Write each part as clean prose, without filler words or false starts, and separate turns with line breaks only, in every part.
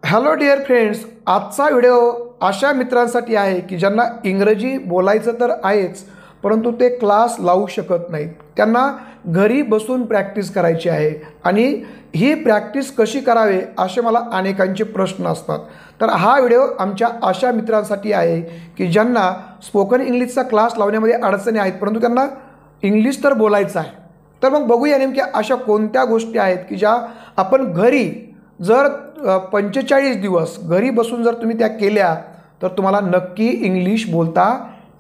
Hello dear friends, आजचा video अशा मित्रांसाठी आहे की ज्यांना इंग्रजी बोलायचं तर आहेच, परंतु ते क्लास लावू शकत नाहीत. त्यांना घरी बसून प्रॅक्टिस करायची आहे आणि ही प्रॅक्टिस कशी करावे असे मला अनेकांचे प्रश्न असतात. तर हा व्हिडिओ आमच्या अशा मित्रांसाठी आहे की ज्यांना स्पोकन इंग्लिशचा क्लास लावण्यामध्ये अडचणी आहेत, परंतु त्यांना इंग्लिश तर बोलायचं आहे. तर मग बघूया नेमक्या अशा कोणत्या गोष्टी आहेत की ज्या आपण घरी जर 45 दिवस घरी बसून जर तुम्ही त्या केल्या तर तुम्हाला नक्की इंग्लिश बोलता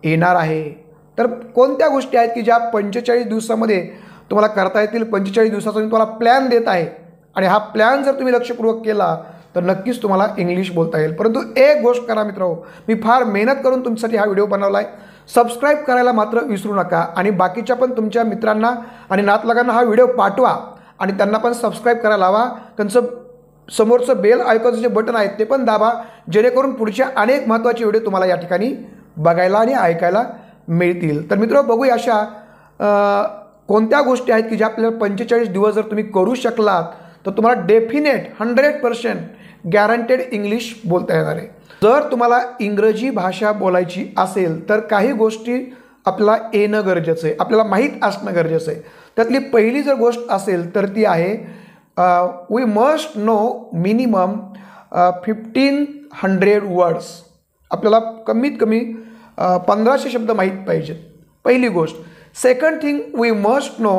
येणार आहे. तर कोणत्या गोष्टी आहेत की ज्या 45 दिवसामध्ये तुम्हाला करता येतील. 45 दिवसाचा मी तुम्हाला प्लॅन देत आहे आणि हा प्लॅन जर तुम्ही लक्षपूर्वक केला तर नक्कीच तुम्हाला इंग्लिश बोलता येईल. परंतु एक गोष्ट करा मित्रांनो, मी फार मेहनत करून तुमच्यासाठी हा व्हिडिओ बनवला आहे. सबस्क्राईब करायला मात्र विसरू नका आणि बाकीच्या पण तुमच्या मित्रांना आणि नातलगांना हा व्हिडिओ पाठवा आणि त्यांना पण सबस्क्राईब करायला लावा. त्यांचं समोरचं बेल आयकॉनचं जे बटन आहे ते पण दाबा, जेणेकरून पुढचे अनेक महत्त्वाचे व्हिडिओ तुम्हाला या ठिकाणी बघायला आणि ऐकायला मिळतील. तर मित्र बघूया अशा कोणत्या गोष्टी आहेत की ज्या आपल्याला 45 दिवस जर तुम्ही करू शकलात तर तुम्हाला डेफिनेट 100% गॅरंटेड इंग्लिश बोलता येणार आहे. जर तुम्हाला इंग्रजी भाषा बोलायची असेल तर काही गोष्टी आपल्याला येणं गरजेचं आहे, आपल्याला माहीत असणं गरजेचं आहे. त्यातली पहिली जर गोष्ट असेल तर ती आहे we must know minimum 1500 words. आपल्याला कमीत कमी 1500 शब्द माहीत पाहिजेत, पहिली गोष्ट. Second thing, we must know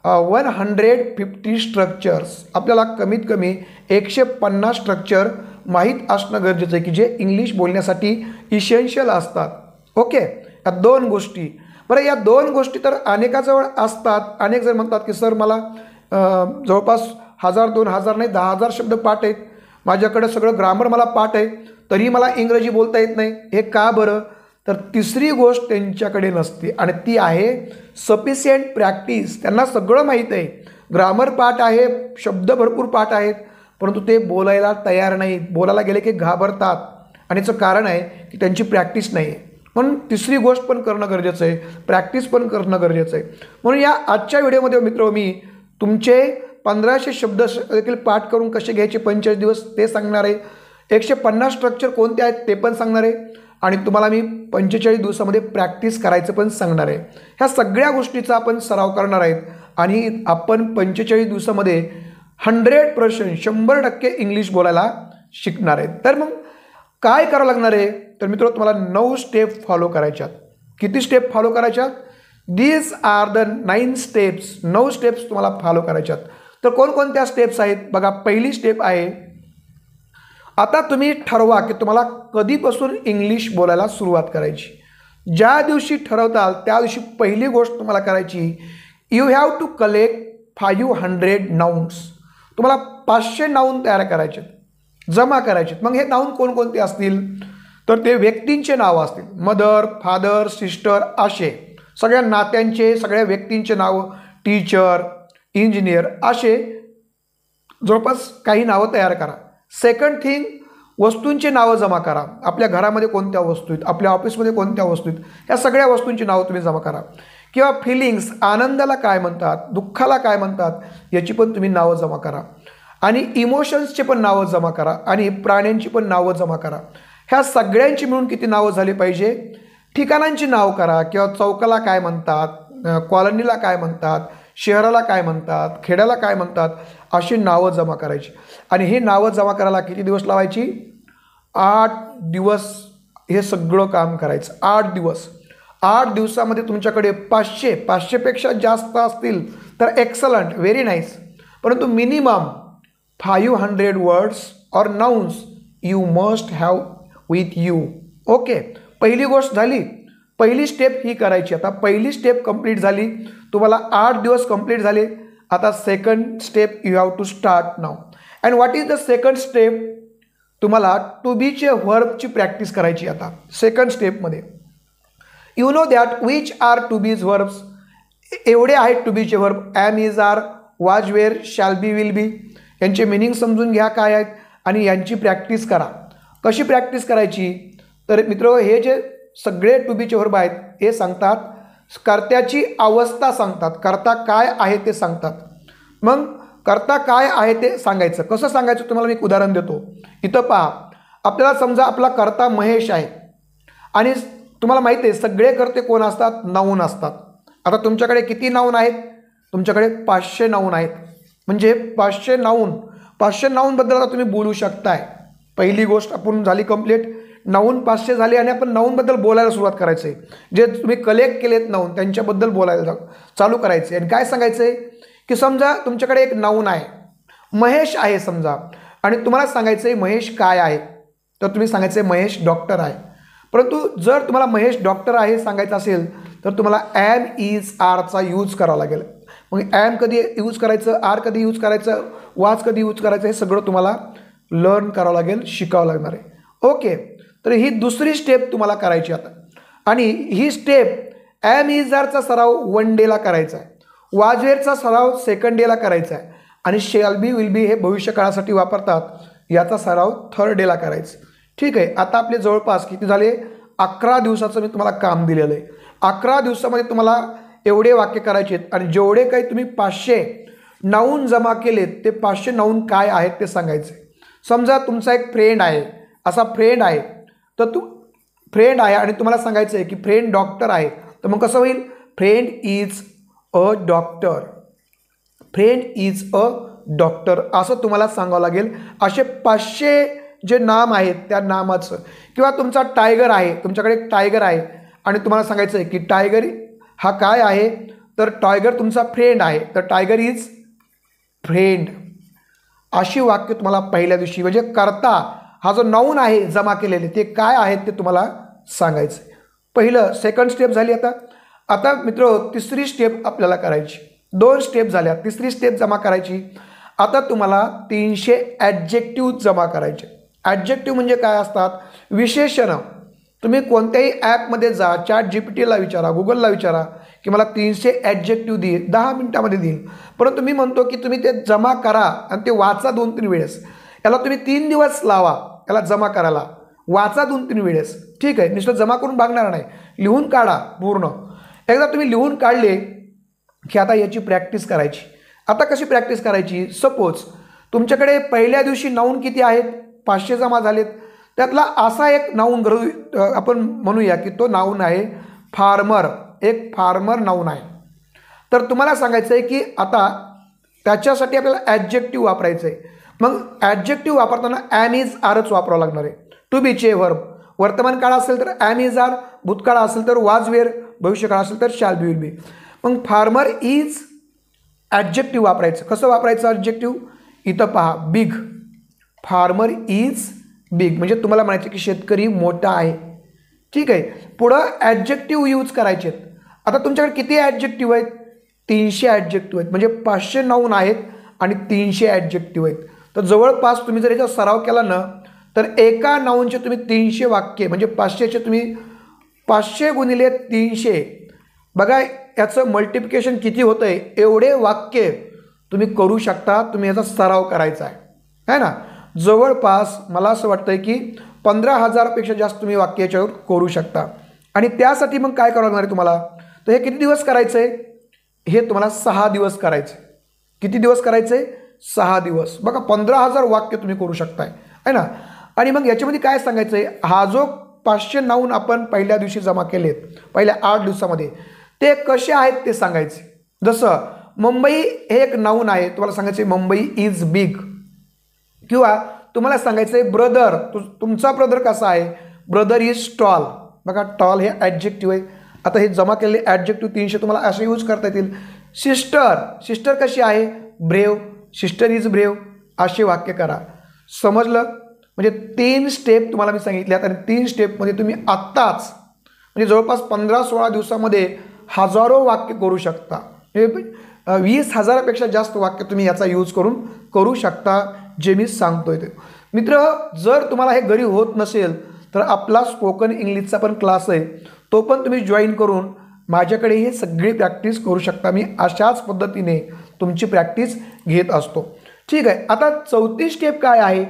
150 structures. आपल्याला कमीत कमी 150 स्ट्रक्चर माहीत असणं गरजेचं आहे की जे इंग्लिश बोलण्यासाठी इसेन्शियल असतात. ओके, या दोन गोष्टी. बरं, या दोन गोष्टी तर अनेकाजवळ असतात. अनेक जण म्हणतात की सर मला जवळपास 1000, 2000 नाही 10,000 शब्द पाठ आहेत, माझ्याकडे सगळं ग्रामर मला पाठ आहे, तरी मला इंग्रजी बोलता येत नाही. हे का बरं? तर तिसरी गोष्ट त्यांच्याकडे नसते आणि ती आहे सफिशियंट प्रॅक्टिस. त्यांना सगळं माहीत आहे, ग्रामर पाठ आहे, शब्द भरपूर पाठ आहेत, परंतु ते बोलायला तयार नाहीत. बोलायला गेले की घाबरतात आणि याचं कारण आहे की त्यांची प्रॅक्टिस नाही आहे. म्हणून तिसरी गोष्ट पण करणं गरजेचं आहे, प्रॅक्टिस पण करणं गरजेचं आहे. म्हणून या आजच्या व्हिडिओमध्ये मित्र मी तुमचे 1500 शब्द देखील पाठ करून कसे घ्यायचे 45 दिवस ते सांगणार आहे. 150 स्ट्रक्चर कोणते आहेत ते पण सांगणार आहे आणि तुम्हाला मी 45 दिवसामध्ये प्रॅक्टिस करायचं पण सांगणार आहे. ह्या सगळ्या गोष्टीचा आपण सराव करणार आहेत आणि आपण 45 दिवसामध्ये 100% 100% इंग्लिश बोलायला शिकणार आहेत. तर मग काय करावं लागणार आहे? तर मित्र तुम्हाला 9 स्टेप फॉलो करायच्यात. किती स्टेप फॉलो करायच्यात? These are the 9 steps. 9 steps तुम्हाला फॉलो करायच्यात. तर कोणकोणत्या स्टेप्स आहेत बघा. पहिली स्टेप आहे, आता तुम्ही ठरवा की तुम्हाला कधीपासून इंग्लिश बोलायला सुरुवात करायची. ज्या दिवशी ठरवताल त्या दिवशी पहिली गोष्ट तुम्हाला करायची, you have to collect 500 nouns. तुम्हाला 500 नाउन तयार करायचे, जमा करायचे. मग हे नाउन कोणकोणते असतील? तर ते व्यक्तींचे नाव असतील, मदर, फादर, सिस्टर, असे सगळ्या नात्यांचे, सगळ्या व्यक्तींचे नावं, टीचर, इंजिनियर, असे जवळपास काही नावं तयार करा. सेकंड थिंग, वस्तूंची नावं जमा करा. आपल्या घरामध्ये कोणत्या वस्तू आहेत, आपल्या ऑफिसमध्ये कोणत्या वस्तू आहेत, या सगळ्या वस्तूंची नावं तुम्ही जमा करा. किंवा फिलिंग्स, आनंदाला काय म्हणतात, दुःखाला काय म्हणतात, याची पण तुम्ही नावं जमा करा. आणि इमोशन्सचे पण नावं जमा करा आणि प्राण्यांची पण नावं जमा करा. ह्या सगळ्यांची मिळून किती नावं झाली पाहिजे? ठिकाणांची नाव करा. किंवा चौकाला काय म्हणतात, कॉलनीला काय म्हणतात, शहराला काय म्हणतात, खेड्याला काय म्हणतात, अशी नावं जमा करायची. आणि हे नावं जमा करायला किती दिवस लावायची? 8 दिवस हे सगळं काम करायचं. 8 दिवस. 8 दिवसामध्ये तुमच्याकडे 500पेक्षा जास्त असतील तर एक्सलंट, व्हेरी नाईस. परंतु मिनिमम 500 वर्ड्स और nouns you must have with you. Okay, पहिली गोष्ट झाली. पहिली स्टेप ही करायची. आता पहिली स्टेप कंप्लीट झाली, तुम्हाला 8 दिवस कंप्लीट झाले. आता second step you have to start now. And what is the second step? तुम्हाला टू बीचे व्हर्बची प्रॅक्टिस करायची. आता सेकंड स्टेपमध्ये you know that which are to be's verbs. एवढे आहेत टू बीचे verb, am, is, are, was, were, shall be, will be. यांचे मिनिंग समजून घ्या काय आहेत आणि यांची प्रॅक्टिस करा. कशी प्रॅक्टिस करायची? तर मित्र हे जे सगळे टू बीचे व्हर्ब आहेत हे सांगतात कर्त्याची अवस्था सांगतात, कर्ता काय आहे ते सांगतात. मग करता काय आहे ते सांगायचं. कसं सांगायचं तुम्हाला मी एक उदाहरण देतो. इथं पहा, आपल्याला समजा आपला करता महेश आहे आणि तुम्हाला माहिती आहे सगळे करते कोण असतात, नाऊन असतात. आता तुमच्याकडे किती नाऊन आहेत? तुमच्याकडे 500 नाऊन आहेत. म्हणजे 500 नाऊनबद्दल आता तुम्ही बोलू शकताय. पहिली गोष्ट आपण झाली कंप्लीट. नाऊन 500 झाले आणि आपण नाऊनबद्दल बोलायला सुरुवात करायचं आहे. जे तुम्ही कलेक्ट केलेत नाऊन त्यांच्याबद्दल बोलायला चालू करायचं आहे. आणि काय सांगायचं आहे की समजा तुमच्याकडे एक नाऊन आहे, महेश आहे समजा, आणि तुम्हाला सांगायचं आहे महेश काय आहे, तर तुम्ही सांगायचं आहे महेश डॉक्टर आहे. परंतु जर तुम्हाला महेश डॉक्टर आहे सांगायचं असेल तर तुम्हाला ॲम इज आरचा यूज करावा लागेल. मग ॲम कधी यूज करायचं, आर कधी यूज करायचं, वाज कधी यूज करायचं, हे सगळं तुम्हाला लर्न करावं लागेल, शिकावं लागणार आहे. ओके, तर ही दुसरी स्टेप तुम्हाला करायची आता. आणि ही स्टेप ॲम इज आरचा सराव 1 डेला करायचा आहे, वाजवेरचा सराव 2nd डेला करायचा आहे, आणि शेल बी विल बी हे भविष्यकाळासाठी वापरतात, याचा सराव 3rd डेला करायचा. ठीक आहे. आता आपले जवळपास किती झाले? 11 दिवसाचं मी तुम्हाला काम दिलेलं आहे. 11 दिवसामध्ये तुम्हाला एवढे वाक्य करायचे आहेत आणि जेवढे काही तुम्ही 500 नाऊन जमा केलेत ते 500 नाऊन काय आहेत ते सांगायचे. समजा तुमचा एक फ्रेंड आहे, असा फ्रेंड आहे, तर तू फ्रेंड आहे आणि तुम्हाला सांगायचं आहे की फ्रेंड डॉक्टर आहे, तर मग कसं होईल? Friend is a doctor, friend is a doctor असं तुम्हाला सांगावं लागेल. असे 500 जे नाम आहेत त्या नामाचं. किंवा तुमचा टायगर आहे, तुमच्याकडे एक टायगर आहे आणि तुम्हाला सांगायचं आहे की टायगर हा काय आहे, तर टायगर तुमचा फ्रेंड आहे, तर टायगर इज फ्रेंड. अशी वाक्य तुम्हाला पहिल्या दिवशी म्हणजे करता हा जो नाऊन आहे जमा केलेले ते काय आहेत ते तुम्हाला सांगायचं आहे. पहिलं 2nd स्टेप झाली. आता मित्र तिसरी स्टेप आपल्याला करायची. 2 स्टेप झाल्या, तिसरी स्टेप जमा करायची. आता तुम्हाला 300 ॲडजेक्टिव्ह जमा करायचे. ॲडजेक्टिव्ह म्हणजे काय असतात? विशेषणं. तुम्ही कोणत्याही ॲपमध्ये जा, ChatGPTला विचारा, गुगलला विचारा की मला 300 ॲडजेक्टिव्ह देईल, 10 मिनिटामध्ये देईल. परंतु मी म्हणतो की तुम्ही ते जमा करा आणि ते वाचा 2-3 वेळेस. याला तुम्ही 3 दिवस लावा याला जमा करायला, वाचा 2-3 वेळेस. ठीक आहे. नुसतं जमा करून भागणार नाही, लिहून काढा पूर्ण. एकदा तुम्ही लिहून काढले की आता याची प्रॅक्टिस करायची. आता कशी प्रॅक्टिस करायची? सपोज तुमच्याकडे पहिल्या दिवशी नाऊन किती आहेत? 500 जमा झालेत. त्यातला असा एक नाऊन आपण म्हणूया की तो नाऊन आहे फार्मर. एक फार्मर नाऊन आहे. तर तुम्हाला सांगायचं आहे की आता त्याच्यासाठी आपल्याला ॲडजेक्टिव्ह वापरायचं आहे. मग ॲडजेक्टिव्ह वापरताना ॲम इज आरच वापरावं लागणार आहे. टू बीचे व्हर्ब. वर्तमान काळ असेल तर ॲम इज आर, भूतकाळ असेल तर वाज वेअर, भविष्यकाळ असेल तर शॅल बी विल बी. मग फार्मर इज ॲडजेक्टिव्ह वापरायचं. कसं वापरायचं ॲडजेक्टिव्ह? इथं पहा, बिग. फार्मर इज बिग म्हणजे तुम्हाला म्हणायचं की शेतकरी मोठा आहे. ठीक आहे. पुढं ॲडजेक्टिव्ह यूज करायचे आहेत. आता तुमच्याकडे किती ॲडजेक्टिव्ह आहेत? 300 ॲडजेक्टिव्ह आहेत. म्हणजे 500 नाऊन आहेत आणि 300 ॲडजेक्टिव्ह आहेत. तर जवळपास तुम्ही जर याचा सराव केला ना तर एका नाऊनचे तुम्ही 300 वाक्य म्हणजे 500चे तुम्ही 500 गुणिले 300 बघा याचं मल्टिप्लिकेशन किती होतं आहे. एवढे वाक्य तुम्ही करू शकता. तुम्ही याचा सराव करायचा आहे ना. जवळपास मला असं वाटतं आहे की 15,000पेक्षा जास्त तुम्ही वाक्य याच्यावर करू शकता. आणि त्यासाठी मग काय करावं लागणार आहे तुम्हाला? तर हे किती दिवस करायचं आहे? हे तुम्हाला 6 दिवस करायचं आहे. किती दिवस करायचं आहे? 6 दिवस. बघा 15,000 वाक्य तुम्ही करू शकताय आहे ना. आणि मग याच्यामध्ये काय सांगायचं आहे? हा जो 500 नाऊन आपण पहिल्या दिवशी जमा केलेत पहिल्या 8 दिवसामध्ये ते कसे आहेत ते सांगायचे. जसं मुंबई हे एक नाऊन आहे, तुम्हाला सांगायचं आहे मुंबई इज बिग. किंवा तुम्हाला सांगायचं आहे ब्रदर, तुमचा ब्रदर कसा आहे? Brother is tall. बघा टॉल हे ॲडजेक्टिव्ह आहे. आता हे जमा केलेले ॲडजेक्टिव्ह 300 तुम्हाला असे यूज करता येतील. सिस्टर, सिस्टर कशी आहे? ब्रेव. Sister is brave. असे वाक्य करा. समजलं? म्हणजे 3 स्टेप तुम्हाला मी सांगितल्यात आणि 3 स्टेपमध्ये तुम्ही आत्ताच म्हणजे जवळपास 15-16 दिवसामध्ये हजारो वाक्य करू शकता. 20,000पेक्षा जास्त वाक्य तुम्ही याचा यूज करून करू शकता जे मी सांगतोय ते. मित्र जर तुम्हाला हे घरी होत नसेल तर आपला स्पोकन इंग्लिशचा पण क्लास आहे, तो पण तुम्ही जॉईन करून माझ्याकडे हे सगळी प्रॅक्टिस करू शकता. मी अशाच पद्धतीने तुमची प्रॅक्टिस घेत असतो. ठीक आहे. आता 4थी स्टेप काय आहे?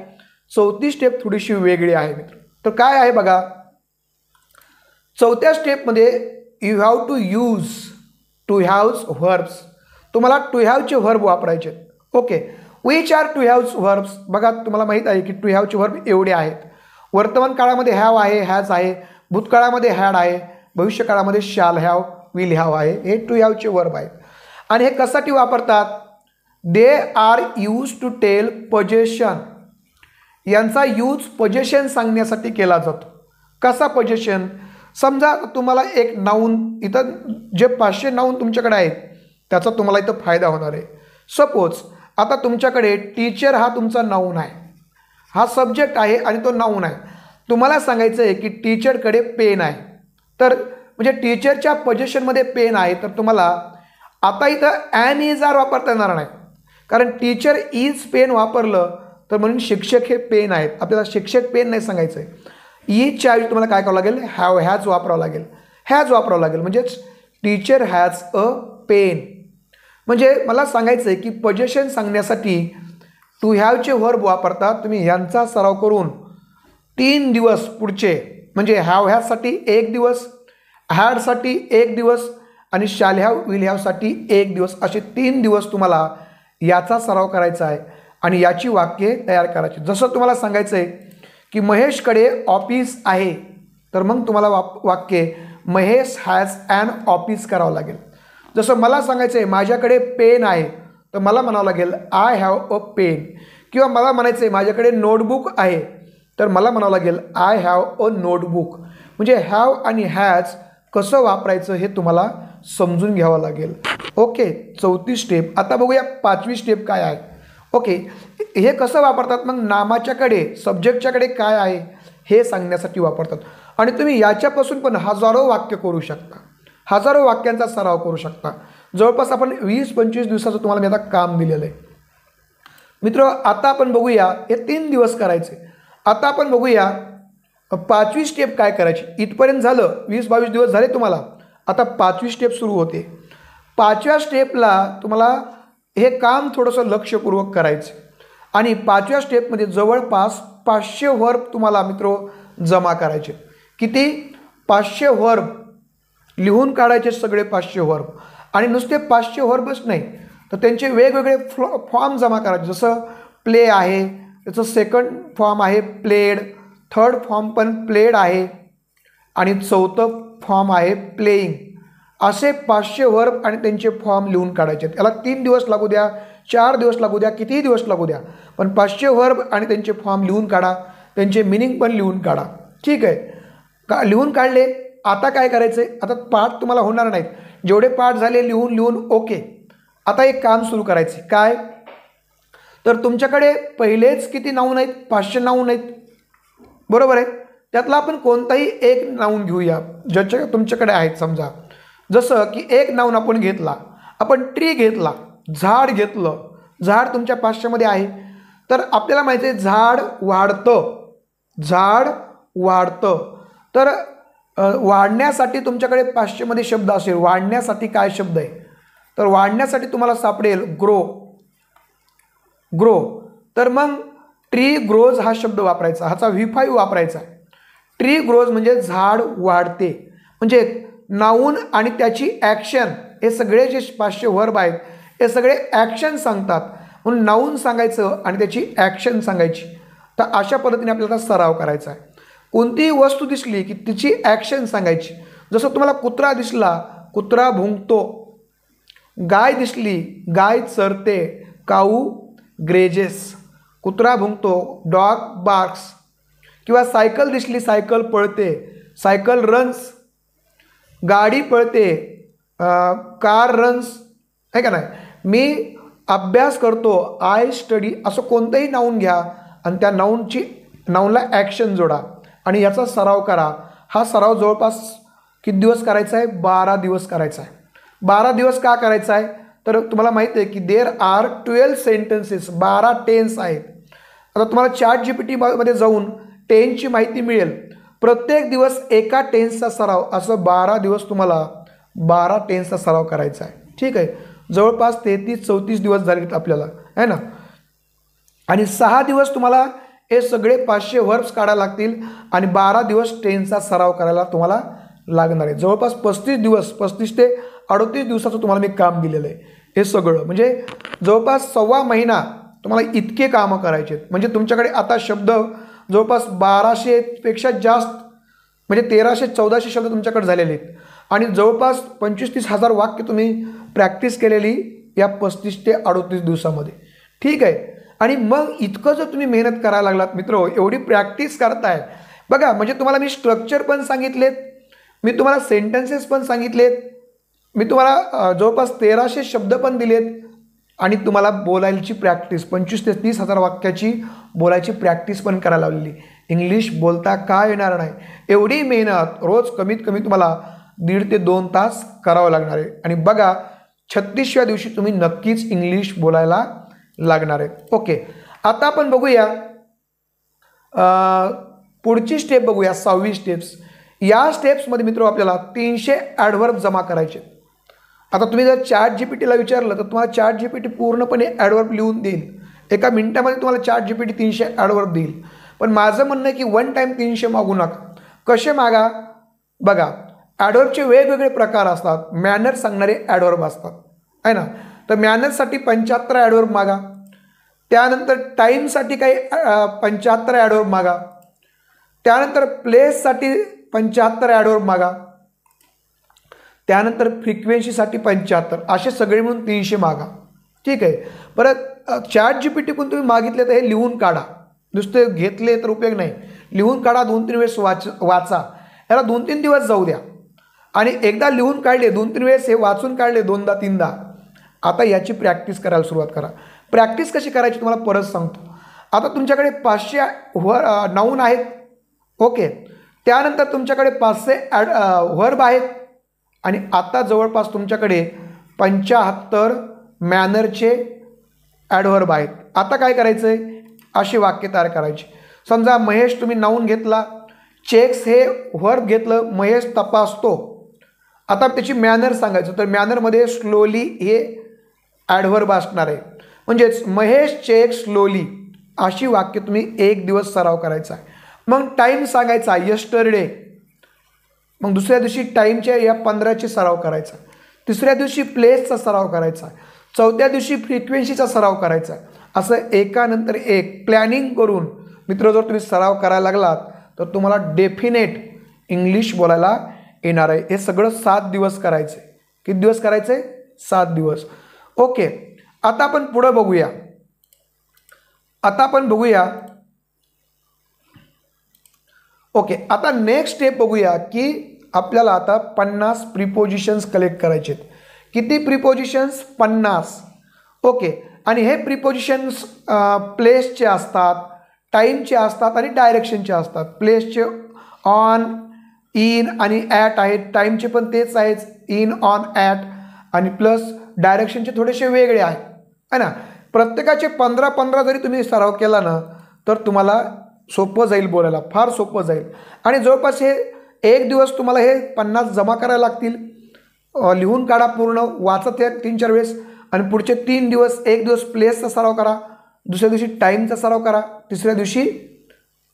4थी स्टेप थोडीशी वेगळी आहे मित्र. तर काय आहे बघा, 4थ्या स्टेपमध्ये you have to use to haves verbs. तुम्हाला टू हॅवचे व्हर्ब वापरायचे. Okay. Which are to haves verbs. बघा तुम्हाला माहीत आहे की टू हॅवचे व्हर्ब एवढे आहेत. वर्तमान काळामध्ये हॅव आहे, हॅज आहे, भूतकाळामध्ये हॅड आहे, भविष्यकाळामध्ये शॅल हॅव, विल हॅव आहे. हे टू हॅवचे वर्ब आहेत. आणि हे कशासाठी वापरतात? They are use to tell possession. यांचा यूज पोजेशन सांगण्यासाठी केला जातो. कसा पोजेशन? समजा तुम्हाला एक नाऊन, इथं जे 500 नाऊन तुमच्याकडे आहेत त्याचा तुम्हाला इथं फायदा होणार आहे. सपोज आता तुमच्याकडे टीचर हा तुमचा नाऊन आहे, हा सब्जेक्ट आहे आणि तो नाऊन आहे. तुम्हाला सांगायचं आहे की टीचरकडे पेन आहे, तर म्हणजे टीचरच्या पोझिशनमध्ये पेन आहे, तर तुम्हाला आता इथं ॲन इज आर वापरता येणार नाही, कारण टीचर इज पेन वापरलं तर म्हणून शिक्षक हे पेन आहेत. आपल्याला शिक्षक पेन नाही सांगायचं आहे. ईजच्या ऐवजी तुम्हाला काय करावं लागेल? हॅव, हॅज वापरावं लागेल. हॅज वापरावं लागेल म्हणजेच टीचर हॅज अ पेन. म्हणजे मला सांगायचं आहे की पोझिशन सांगण्यासाठी टू हॅवचे व्हर्ब वापरतात. तुम्ही यांचा सराव करून 3 दिवस पुढचे, म्हणजे हॅव हॅजसाठी 1 दिवस, हॅडसाठी 1 दिवस आणि शॅल हॅव, विल हॅवसाठी 1 दिवस, असे 3 दिवस तुम्हाला याचा सराव करायचा आहे आणि याची वाक्ये तयार करायची. जसं तुम्हाला सांगायचं आहे की महेशकडे ऑफिस आहे, तर मग तुम्हाला वाक्य महेश हॅज ॲन ऑफिस करावं लागेल. जसं मला सांगायचं आहे माझ्याकडे पेन आहे, तर मला म्हणावं लागेल आय हॅव अ पेन. किंवा मला म्हणायचं आहे माझ्याकडे नोटबुक आहे, तर मला म्हणावं लागेल आय हॅव अ नोटबुक. म्हणजे हॅव आणि हॅज कसं वापरायचं हे तुम्हाला समजून घ्यावं लागेल. ओके, 4थी स्टेप. आता बघूया 5वी स्टेप काय आहे. ओके, हे कसं वापरतात? मग नामाच्याकडे, सब्जेक्टच्याकडे काय आहे हे सांगण्यासाठी वापरतात. आणि तुम्ही याच्यापासून पण हजारो वाक्य करू शकता, हजारो वाक्यांचा सराव करू शकता. जवळपास आपण 20-25 दिवसाचं तुम्हाला मी आता काम दिलेलं आहे. मित्र, आता आपण बघूया, हे 3 दिवस करायचे. आता आपण बघूया 5वी स्टेप काय करायची. इथपर्यंत झालं, 20-22 दिवस झाले तुम्हाला. आता 5वी स्टेप सुरू होते. 5व्या स्टेपला तुम्हाला हे काम थोडंसं लक्षपूर्वक करायचं आणि 5व्या स्टेपमध्ये जवळपास 500 व्हर्ब तुम्हाला मित्रो जमा करायचे. किती? 500 व्हर्ब लिहून काढायचे, सगळे 500 व्हर्ब. आणि नुसते 500 व्हर्बच नाही, तर त्यांचे वेगवेगळे फॉर्म जमा करायचे. जसं प्ले आहे, त्याचं सेकंड फॉर्म आहे प्लेड, थर्ड फॉर्म पण प्लेड आहे आणि 4थं फॉर्म आहे प्लेइंग. असे 500 व्हर्ब आणि त्यांचे फॉर्म लिहून काढायचे. त्याला 3 दिवस लागू द्या, 4 दिवस लागू द्या, कितीही दिवस लागू द्या, पण 500 व्हर्ब आणि त्यांचे फॉर्म लिहून काढा, त्यांचे मिनिंग पण लिहून काढा. ठीक आहे का? लिहून काढले. आता काय करायचं आहे? आता पाठ तुम्हाला होणार नाहीत, जेवढे पाठ झाले लिहून ओके. आता एक काम सुरू करायचे. काय? तर तुमच्याकडे पहिलेच किती नाऊन आहेत? 500 नाऊन आहेत, बरोबर आहे. त्यातला आपण कोणताही एक नाऊन घेऊया ज्याच्या तुमच्याकडे आहेत. समजा जसं की एक नाऊन आपण घेतला, आपण ट्री घेतला, झाड घेतलं. झाड तुमच्या 500मध्ये आहे, तर आपल्याला माहिती आहे झाड वाढतं, झाड वाढतं. तर वाढण्यासाठी तुमच्याकडे 500मध्ये शब्द असेल. वाढण्यासाठी काय शब्द आहे? तर वाढण्यासाठी तुम्हाला सापडेल ग्रो, ग्रो. तर मग ट्री ग्रोज हा शब्द वापरायचा, ह्याचा V5 वापरायचा. ट्री ग्रोज म्हणजे झाड वाढते. म्हणजे नाऊन आणि त्याची ॲक्शन, हे सगळे जे 500 व्हर्ब आहेत हे सगळे ॲक्शन सांगतात. म्हणून नाऊन सांगायचं आणि त्याची ॲक्शन सांगायची. तर अशा पद्धतीने आपल्याला सराव करायचा आहे. कोणतीही वस्तू दिसली की तिची ॲक्शन सांगायची. जसं तुम्हाला कुत्रा दिसला, कुत्रा भुंकतो. गाय दिसली, गाय चरते, काऊ ग्रेजेस. कुत्रा भुंकतो, डॉग बार्क्स. किंवा सायकल दिसली, सायकल पळते, सायकल रन्स. गाडी पळते, कार रन्स, आहे का नाही. मी अभ्यास करतो, आय स्टडी. असं कोणतंही नाऊन घ्या आणि त्या नाऊनला ॲक्शन जोडा आणि याचा सराव करा. हा सराव जवळपास किती दिवस करायचा आहे? 12 दिवस करायचा आहे. 12 दिवस का करायचा आहे? तर तुम्हाला माहिती आहे की देर आर 12 सेंटेन्सेस, 12 टेन्स आहेत. आता तुम्हाला ChatGPTमध्ये जाऊन टेन्सची माहिती मिळेल. प्रत्येक दिवस एका टेन्सचा सराव, असं 12 दिवस तुम्हाला 12 टेन्सचा सराव करायचा आहे. ठीक आहे, जवळपास 33-34 दिवस झालेत आपल्याला, आहे ना. आणि 6 दिवस तुम्हाला हे सगळे 500 व्हर्ब्स काढायला लागतील आणि 12 दिवस टेन्सचा सराव करायला तुम्हाला लागणार आहे. जवळपास 35 दिवस, 35 ते 38 दिवसाचं तुम्हाला मी काम दिलेलं आहे. हे सगळं म्हणजे जवळपास 1.25 महिना तुम्हाला इतके कामं करायचे आहेत. म्हणजे तुमच्याकडे आता शब्द जवळपास 1200 पेक्षा जास्त म्हणजे 1300-1400 शब्द तुमच्याकडे झालेले आहेत आणि जवळपास 25-30 हजार वाक्य तुम्ही प्रॅक्टिस केलेली या 35 ते 38 दिवसामध्ये. ठीक आहे. आणि मग इतकं जर तुम्ही मेहनत करायला लागलात मित्र, एवढी प्रॅक्टिस करताय बघा, म्हणजे तुम्हाला मी स्ट्रक्चर पण सांगितलेत, मी तुम्हाला सेंटेन्सेस पण सांगितलेत, मी तुम्हाला जवळपास 1300 शब्द पण दिलेत आणि तुम्हाला बोलायची प्रॅक्टिस 25 ते 30 हजार वाक्याची बोलायची प्रॅक्टिस पण करायला लावलेली. इंग्लिश बोलता का येणार नाही, एवढी मेहनत रोज कमीत कमी तुम्हाला 1.5 ते 2 तास करावं लागणार आहे. आणि बघा 36व्या दिवशी तुम्ही नक्कीच इंग्लिश बोलायला लागणार आहे. ओके, आता आपण बघूया पुढची स्टेप बघूया, 6वी स्टेप्स. या स्टेप्समध्ये मित्र आपल्याला 300 ॲडव्हर्ब जमा करायचे. आता तुम्ही जर ChatGPTला विचारलं तर तुम्हाला ChatGPT पूर्णपणे ॲडव्हर्ब लिहून देईल. एका मिनिटामध्ये तुम्हाला ChatGPT 300 ॲडव्हर्ब देईल. पण माझं म्हणणं आहे की वन टाईम 300 मागू नका. कसे मागा बघा, ॲडव्हर्बचे वेगवेगळे प्रकार असतात. मॅनर सांगणारे ॲडव्हर्ब असतात आहे ना, तर मॅनरसाठी 75 ॲडव्हर्ब मागा. त्यानंतर टाईमसाठी काही 75 ॲडव्हर्ब मागा. त्यानंतर प्लेससाठी 75 ॲडव्हर्ब मागा. त्यानंतर फ्रिक्वेन्सीसाठी 75, असे सगळे मिळून 300 मागा. ठीक आहे. परत ChatGPT पण तुम्ही मागितले तर हे लिहून काढा, नुसते घेतले तर उपयोग नाही. लिहून काढा, 2-3 वेळेस वाचा. याला 2-3 दिवस जाऊ द्या आणि एकदा लिहून काढले 2-3 वेळेस हे वाचून काढले 2दा-3दा, आता याची प्रॅक्टिस करायला सुरुवात करा. प्रॅक्टिस कशी करायची तुम्हाला परत सांगतो. आता तुमच्याकडे 500 नाऊन आहेत. ओके, त्यानंतर तुमच्याकडे 500 व्हर्ब आहेत आणि आता जवळपास तुमच्याकडे 75 मॅनरचे ॲडव्हर्ब आहेत. आता काय करायचं आहे, अशी वाक्य तयार करायची. समजा महेश तुम्ही नाऊन घेतला, चेक्स हे व्हर्ब घेतलं, महेश तपासतो. आता त्याची मॅनर सांगायचं, तर मॅनरमध्ये स्लोली हे ॲडव्हर्ब असणार आहे. म्हणजेच महेश चेक स्लोली, अशी वाक्य तुम्ही 1 दिवस सराव करायचा आहे. मग टाईम सांगायचा यस्टरडे, मग दुसऱ्या दिवशी टाईमच्या या 15चे सराव करायचा. तिसऱ्या दिवशी प्लेसचा सराव करायचा. चौथ्या दिवशी फ्रिक्वेन्सीचा सराव करायचा. असं एकानंतर एक प्लॅनिंग करून मित्र जर तुम्ही सराव करायला लागलात तर तुम्हाला डेफिनेट इंग्लिश बोलायला येणार आहे. हे सगळं 7 दिवस करायचं आहे. किती दिवस करायचं आहे? 7 दिवस. ओके, आता आपण पुढं बघूया. ओके, आता नेक्स्ट स्टेप बघूया की आपल्याला आता 50 प्रिपोजिशन्स कलेक्ट करायचे आहेत. किती प्रिपोजिशन्स? 50. ओके, आणि हे प्रिपोजिशन्स प्लेसचे असतात, टाईमचे असतात आणि डायरेक्शनचे असतात. प्लेसचे ऑन, इन आणि ॲट आहेत. टाईमचे पण तेच आहेत, इन, ऑन, ॲट, आणि प्लस डायरेक्शनचे थोडेसे वेगळे आहेत है ना. प्रत्येकाचे 15-15 जरी तुम्ही सराव केला ना तर तुम्हाला सोपं जाईल, बोलायला फार सोपं जाईल. आणि जवळपास हे 1 दिवस तुम्हाला हे 50 जमा करायला लागतील. लिहून काढा, पूर्ण वाचा ते 3-4 वेळेस. आणि पुढचे 3 दिवस, 1 दिवस प्लेसचा सराव करा, दुसऱ्या दिवशी टाईमचा सराव करा, तिसऱ्या दिवशी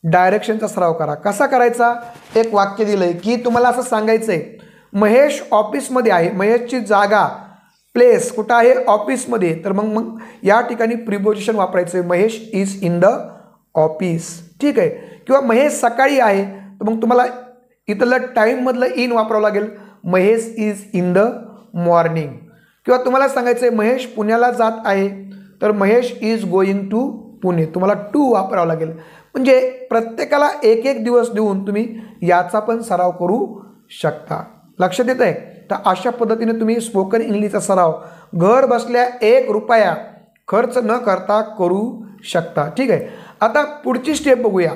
डायरेक्शनचा सराव करा. कसा करायचा? एक वाक्य दिलं आहे की तुम्हाला असं सांगायचं आहे, महेश ऑफिसमध्ये आहे. महेशची जागा, प्लेस कुठं आहे? ऑफिसमध्ये. तर मग या ठिकाणी प्रिपोजिशन वापरायचं आहे, Mahesh is in the office. ठीक आहे. किंवा महेश सकाळी आहे, तर मग तुम्हाला इथलं टाईममधलं इन वापरावं लागेल, Mahesh is in the morning. किंवा तुम्हाला सांगायचं आहे महेश पुण्याला जात आहे, तर Mahesh is going to Pune, तुम्हाला टू वापरावं लागेल. म्हणजे प्रत्येकाला 1-1 दिवस देऊन तुम्ही याचा पण सराव करू शकता. लक्षात येत आहे? तर अशा पद्धतीने तुम्ही स्पोकन इंग्लिशचा सराव घर बसल्या 1 रुपया खर्च न करता करू शकता. ठीक आहे. आता पुढची स्टेप बघूया.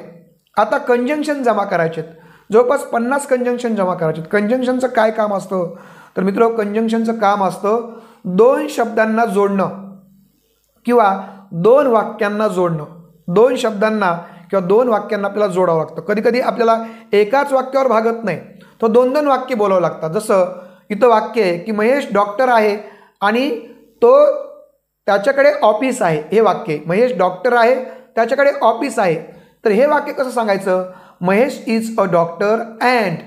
आता कंजंक्शन जमा करायचे आहेत. जवळपास 50 कंजंक्शन जमा करायचे आहेत. कंजंक्शनचं काय काम असतं? तर मित्र, कंजंक्शनचं काम असतं 2 शब्दांना जोडणं किंवा 2 वाक्यांना जोडणं. 2 शब्दांना किंवा 2 वाक्यांना आपल्याला जोडावं लागतं. कधी कधी आपल्याला एकाच वाक्यावर भागत नाही, तर 2-2 वाक्य बोलावं लागतात. जसं इथं वाक्य आहे की महेश डॉक्टर आहे आणि तो त्याच्याकडे ऑफिस आहे. हे वाक्य, महेश डॉक्टर आहे, त्याच्याकडे ऑफिस आहे. तर हे वाक्य कसं सांगायचं? Mahesh is a doctor and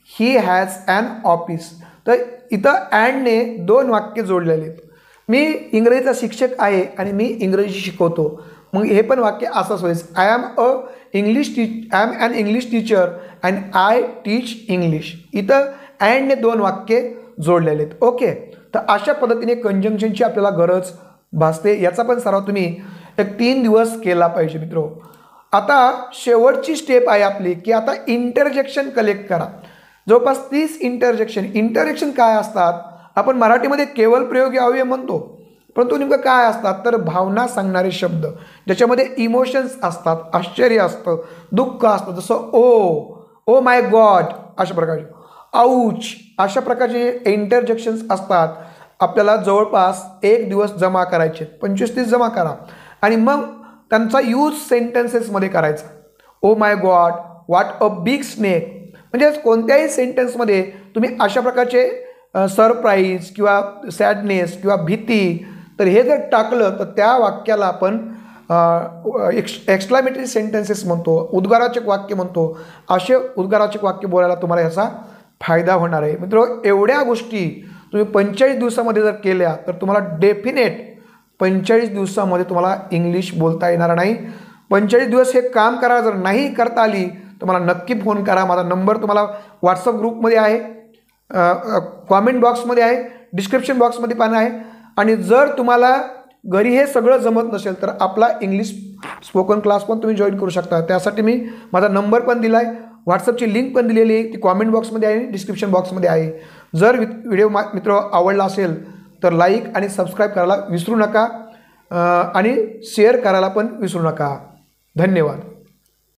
he has an office. तर इथं अँडने 2 वाक्य जोडलेले आहेत. मी इंग्रजीचा शिक्षक आहे आणि मी इंग्रजी शिकवतो, मग हे पण वाक्य असंच होईल, I am an English teacher and I teach English. इथं अँडने 2 वाक्ये जोडलेले आहेत. ओके, तर अशा पद्धतीने कंजंक्शनची आपल्याला गरज भासते. याचा पण सराव तुम्ही एक 3 दिवस केला पाहिजे मित्रो. आता शेवटची स्टेप आहे आपली की आता इंटरजेक्शन कलेक्ट करा. जवळपास 30 इंटरजेक्शन काय असतात, आपण मराठीमध्ये केवळ प्रयोगी अव्यय म्हणतो, परंतु नेमकं काय असतात तर भावना सांगणारे शब्द, ज्याच्यामध्ये इमोशन्स असतात, आश्चर्य असतं, दुःख असतं, जसं ओ माय गॉड अशा प्रकारचे, आऊच अशा प्रकारचे इंटरजेक्शन्स असतात. आपल्याला जवळपास 1 दिवस जमा करायचे, 25-30 जमा करा आणि मग त्यांचा यूज सेंटेन्सेसमध्ये करायचा. Oh my God, what a big snake, म्हणजे कोणत्याही सेंटेन्समध्ये तुम्ही अशा प्रकारचे सरप्राईज किंवा सॅडनेस किंवा भीती, तर हे जर टाकलं तर त्या वाक्याला आपण एक्सक्लामेटरी सेंटेन्सेस म्हणतो, उद्गाराचक वाक्य म्हणतो. असे उद्गाराचक वाक्य बोलायला तुम्हाला ह्याचा फायदा होणार आहे. मित्रांनो, एवढ्या गोष्टी तुम्ही 45 दिवसामध्ये जर केल्या तर तुम्हाला डेफिनेट 45 दिवसामध्ये तुम्हाला इंग्लिश बोलता येणार नाही. 45 दिवस हे काम करा. जर नाही करता आली तर मला नक्की फोन करा. माझा नंबर तुम्हाला व्हॉट्सअप ग्रुपमध्ये आहे, कॉमेंट बॉक्समध्ये आहे, डिस्क्रिप्शन बॉक्समध्ये पण आहे. आणि जर तुम्हाला घरी हे सगळं जमत नसेल तर आपला इंग्लिश स्पोकन क्लास पण तुम्ही जॉईन करू शकता. त्यासाठी मी माझा नंबर पण दिला आहे, व्हॉट्सअपची लिंक पण दिलेली आहे, ती कॉमेंट बॉक्समध्ये आहे, डिस्क्रिप्शन बॉक्समध्ये आहे. जर व्हिडिओ मित्र आवडला असेल तर लाईक आणि सबस्क्राईब करायला विसरू नका आणि शेअर करायला पण विसरू नका. धन्यवाद.